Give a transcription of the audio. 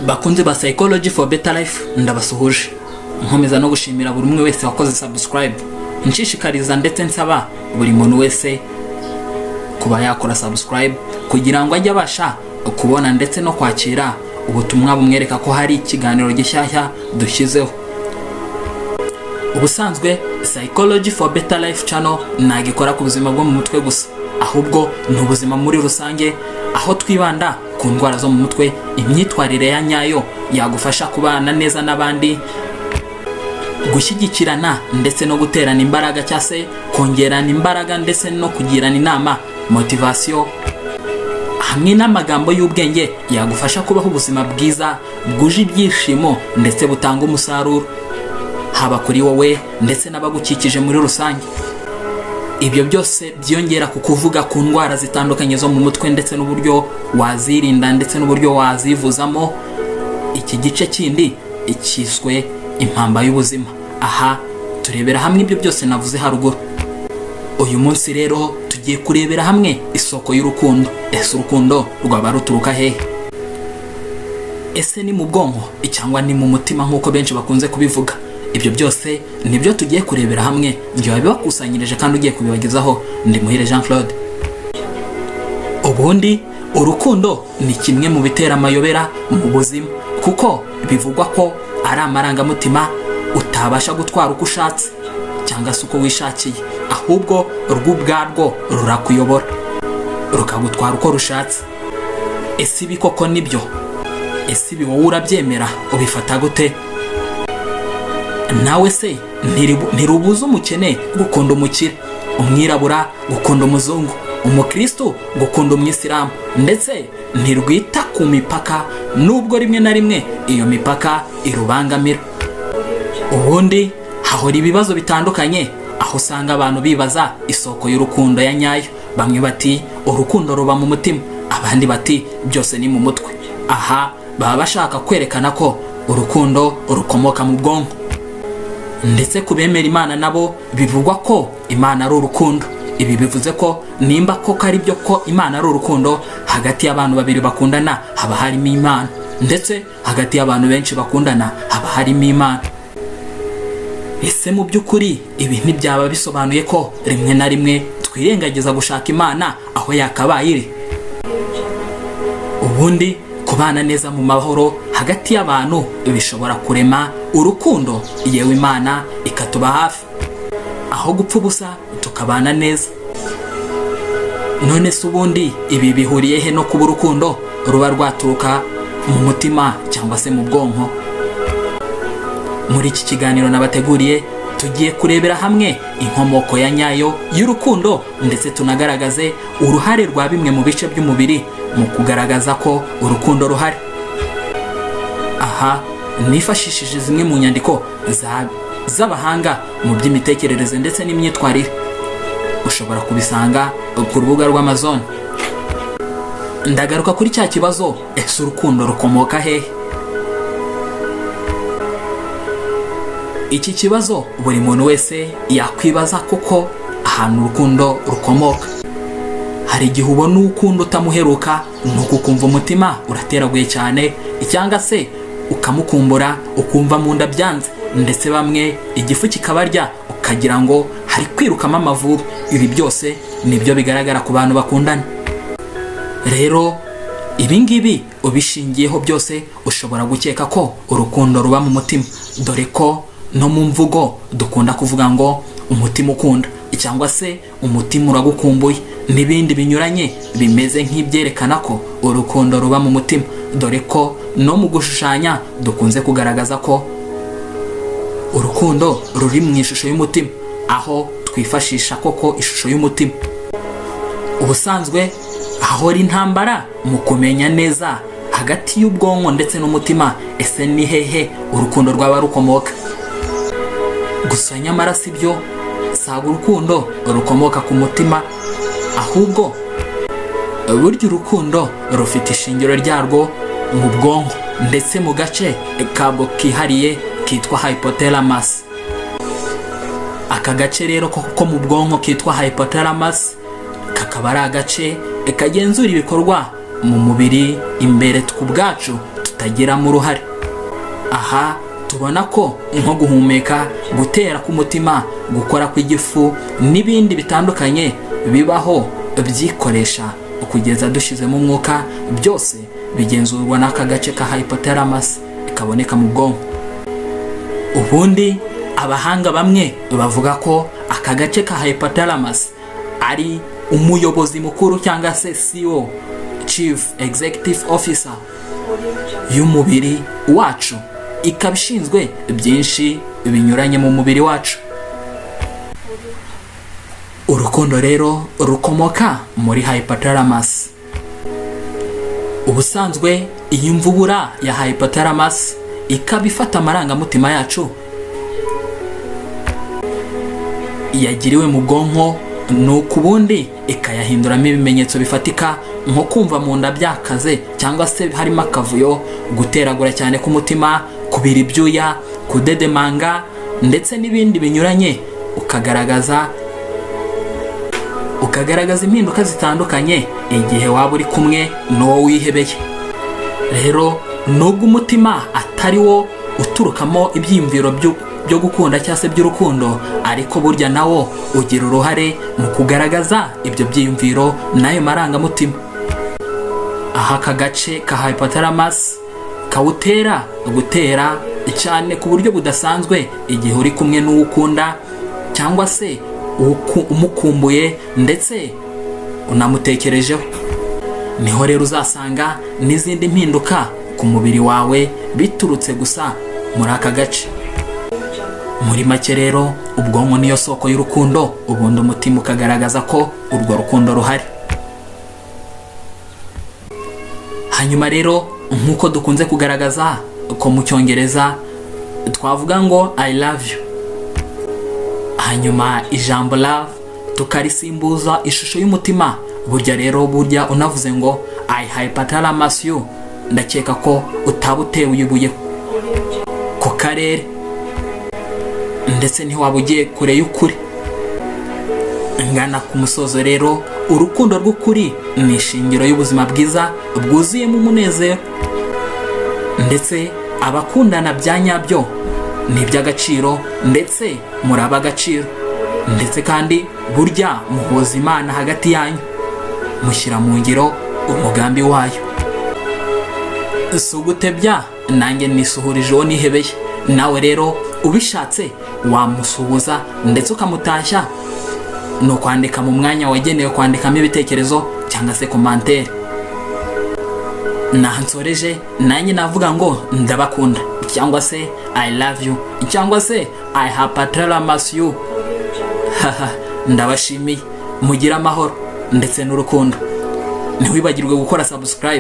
bakunze ba Psychology for Better Life, ndabasuhuje nkomeza no gushimira buri umwe wese wakoze subscribe, nshishikariza ndetse nsaba buri muntu wese kuba yakora subscribe kugira ngo ajye abasha kubona ndetse no kwakira ubutumwa bumwereka ko hari ikiganiro gishyashya dushyizeho. Ubusanzwe Psychology for Better Life channel nagikora ku buzima bwo mu mutwe gusa, ahubwo ni ubuzima muri rusange, aho twibanda ku ndwara zo mu mutwe, imyitwarire ya nyayo yagufasha kubana neza n'abandi, gushyigikirana ndetse no guterana imbaraga cyase kongerana imbaraga ndetse no kugirana inama, motivation hamwe n'amagambo y'ubwenge yagufasha kubaho ubuzima bwiza bwuje ibyishimo ndetse butanga umusaruro haba kuri wowe ndetse n'abagukikije muri rusange. Ibyo byose byongera kukuvuga ku ndwara zitandukanye zo mu mutwe ndetse n'uburyo wazirinda ndetse n'uburyo wazivuzamo. Iki gice kindi ikiswe impamba y'ubuzima. Aha turebera hamwe ibyo byose navuze haruguru. Uyu munsi rero tugiye kurebera hamwe isoko y'urukundo. Ese urukundo rwaba ruturuka hehe? Ese ni mu bwonko cyangwa ni mu mutima nk'uko benshi bakunze kubivuga? Ibyo byose nibyo tugiye kurebera hamwe, njye wabibakusanyirije kandi ugiye kubibagezaho. Ndi Muhire Jean Claude. Ubundi urukundo ni kimwe mu bitera amayobera mu buzima, kuko bivugwa ko ari amarangamutima utabasha gutwara uko ushatse cyangwa se uko wishakiye, ahubwo rw'ubwarwo rurakuyobora rukagutwara uko rushatse. Ese ibi koko nibyo? Ese ibi wowe urabyemera? Ubifata gute? Nawe se ntirubuza umukene gukunda umukire, umwirabura gukunda umuzungu, umukristo gukunda umwisilamu, ndetse ntirwita ku mipaka nubwo rimwe na rimwe iyo mipaka irubangamira. Ubundi hahora ibibazo bitandukanye, aho usanga abantu bibaza isoko y'urukundo ya nyayo. Bamwe bati urukundo ruba mu mutima, abandi bati byose ni mu mutwe. Aha baba bashaka kwerekana ko urukundo rukomoka mu bwonko. Ndetse kubemera Imana nabo bivugwa ko Imana ari urukundo. Ibi bivuze ko nimba koko ari byo ko Imana ari urukundo, hagati y'abantu babiri bakundana haba harimo Imana, ndetse hagati y'abantu benshi bakundana haba harimo Imana. Ese mu by'ukuri ibi ntibyaba bisobanuye ko rimwe na rimwe twirengagiza gushaka Imana aho yakabaye iri? Ubundi kubana neza mu mahoro hagati y'abantu bishobora kurema urukundo, yewe Imana ikatuba hafi, aho gupfa ubusa tukabana neza. None se ubundi ibi bihuriye he no kuba urukundo ruba rwaturuka mu mutima cyangwa se mu bwonko? Muri iki kiganiro nabateguriye tugiye kurebera hamwe inkomoko ya nyayo y'urukundo, ndetse tunagaragaze uruhare rwa bimwe mu bice by'umubiri mu kugaragaza ko urukundo ruhari. Aha nifashishije zimwe mu nyandiko z'abahanga mu by'imitekerereze ndetse n'imyitwarire. Ushobora kubisanga ku rubuga rw'Amazon. Ndagaruka kuri cya kibazo, ese urukundo rukomoka hehe? Iki kibazo buri muntu wese yakwibaza kuko ahantu urukundo rukomoka. Hari igihe ubona ukunda utamuheruka, nuko ukumva umutima urateraguye cyane, cyangwa se ukamukumbura ukumva mu nda byanze, ndetse bamwe igifu kikabarya ukagira ngo hari kwirukamo amavubi. Ibi byose nibyo bigaragara ku bantu bakundana. Rero ibi ngibi ubishingiyeho byose ushobora gukeka ko urukundo ruba mu mutima, dore ko no mu mvugo dukunda kuvuga ngo umutima ukunda cyangwa se umutima uragukumbuye n'ibindi binyuranye bimeze nk'ibyerekana ko urukundo ruba mu mutima, dore ko no mu gushushanya dukunze kugaragaza ko urukundo ruri mu ishusho y'umutima, aho twifashisha koko ishusho y'umutima. Ubusanzwe ahora intambara mu kumenya neza hagati y'ubwonko ndetse n'umutima, ese ni hehe urukundo rwaba rukomoka? Gusa nyamara si byo, saga urukundo rukomoka ku mutima, ahubwo burya urukundo rufite ishingiro ryarwo mu bwonko, ndetse mu gace kabwo kihariye kitwa hypothalamus. Aka gace rero ko mu bwonko kitwa hypothalamus kakaba ari agace kagenzura ibikorwa mu mubiri imbere tw'ubwacu tutagiramo uruhare. Aha tubona ko nko guhumeka, gutera k'umutima, gukora kw'igifu n'ibindi bitandukanye bibaho byikoresha kugeza dushizemo umwuka, byose bigenzurwa n'aka gace ka hypothalamus kaboneka mu bwonko. Ubundi abahanga bamwe bavuga ko aka gace ka hypothalamus ari umuyobozi mukuru cyangwa se CEO, Chief Executive Officer y'umubiri wacu, ikaba ishinzwe byinshi binyuranye mu mubiri wacu. Urukundo rero rukomoka muri hypothalamus. Ubusanzwe iyi mvubura ya hypothalamus ikaba ifata amarangamutima yacu yagiriwe mu bwonko, nuko ubundi ikayahinduramo ibimenyetso bifatika nko kumva mu nda byakaze cyangwa se harimo akavuyo, guteragura cyane k'umutima, kubira ibyuya, kudedemanga ndetse n'ibindi binyuranye. Ukagaragaza impinduka zitandukanye igihe waba uri kumwe n'uwo wihebeye. Rero nubwo umutima atari wo uturukamo ibyiyumviro byo gukunda cyangwa se by'urukundo, ariko burya nawo ugira uruhare mu kugaragaza ibyo byiyumviro n'ayo marangamutima. Aha aka gace ka hypothalamus kawutera gutera cyane ku buryo budasanzwe igihe uri kumwe n'uwo ukunda cyangwa se umukumbuye ndetse unamutekerejeho. Niho rero uzasanga n'izindi mpinduka ku mubiri wawe biturutse gusa muri aka gace. Muri make rero ubwonko niyo soko y'urukundo, ubundi umutima ukagaragaza ko urwo rukundo ruhari. Hanyuma rero nk'uko dukunze kugaragaza ko mu Cyongereza twavuga ngo I love you, hanyuma ijambo love tukarisimbuza ishusho y'umutima. Burya unavuze ngo I hypothalamus you, ndakeka ko utaba utewe ibuye ku karere ndetse ntiwaba ugiye kure y'ukuri. Ngana ku musozo rero, urukundo rw'ukuri ni ishingiro y'ubuzima bwiza bwuzuyemo umunezero, ndetse abakundana bya nyabyo ni iby'agaciro ndetse muri ab'agaciro, ndetse kandi burya muhuza Imana hagati yanyu, mushyira mu ngiro umugambi wayo. Si ugutebya, nanjye nisuhurije uwo nihebeye. Nawe rero ubishatse wamusuhuza ndetse ukamutashya, no kwandika mu mwanya wagenewe kwandikamo ibitekerezo cyangwa se commentaire. Nsoreje nanjye navuga ngo ndabakunda cyangwa se I love you cyangwa se I hypothalamus you. Ndabashimiye, mugira amahoro ndetse n'urukundo. Ntiwibagirwe gukora subscribe.